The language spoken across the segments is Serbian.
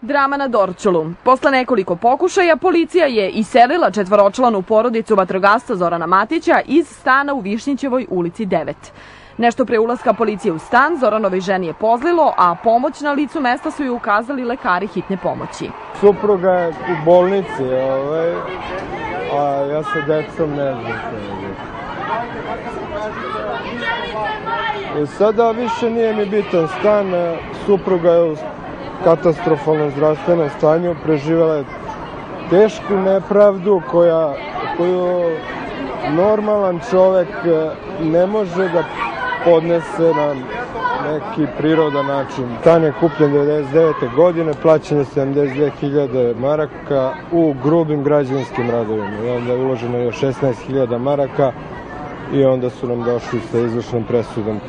Drama na Dorćolu. Posle nekoliko pokušaja, policija je iselila četvoročlanu porodicu vatrogasca Zorana Matića iz stana u Višnjićevoj ulici 9. Nešto pre ulaska policije u stan, Zoranovoj ženi je pozlilo, a pomoć na licu mesta su ju ukazali lekari hitne pomoći. Supruga je u bolnici, a ja sa decom ne znam. Sada više nije mi bitan stan, supruga je u katastrofalnom zdravstvenom stanju, preživela je tešku nepravdu koju normalan čovek ne može da podnese na neki prirodan način. Stan je kupljen 1999. godine, plaćen je 72.000 maraka u grubim građevinskim radovima. I onda je uloženo još 16.000 maraka i onda su nam došli sa izvršnom presudom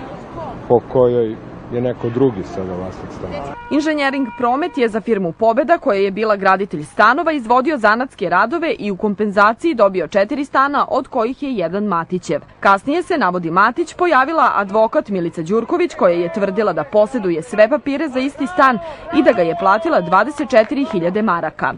po kojoj je neko drugi sada vlasnik stana. Inženjering Promet je za firmu Pobeda, koja je bila graditelj stanova, izvodio zanatske radove i u kompenzaciji dobio 4 stana, od kojih je jedan Matićev. Kasnije se, navodi Matić, pojavila advokat Milica Đurković, koja je tvrdila da poseduje sve papire za isti stan i da ga je platila 24.000 maraka.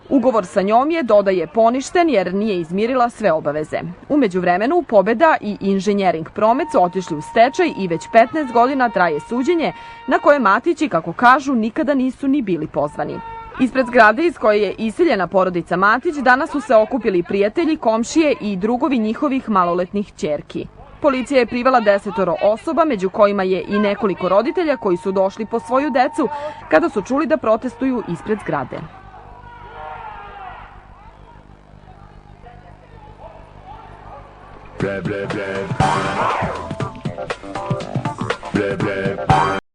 Ugovor sa njom je, dodaje, poništen jer nije izmirila sve obaveze. U međuvremenu, Pobeda i Inženjering Promet su otišli u stečaj i već 15 godina traje suđenje na koje Matići, kako kažu, nikada nisu ni bili pozvani. Ispred zgrade iz koje je iseljena porodica Matić danas su se okupili prijatelji, komšije i drugovi njihovih maloletnih ćerki. Policija je privela 10 osoba, među kojima je i nekoliko roditelja koji su došli po svoju decu kada su čuli da protestuju ispred zgrade. Blah, blah, blah. Blah, blah.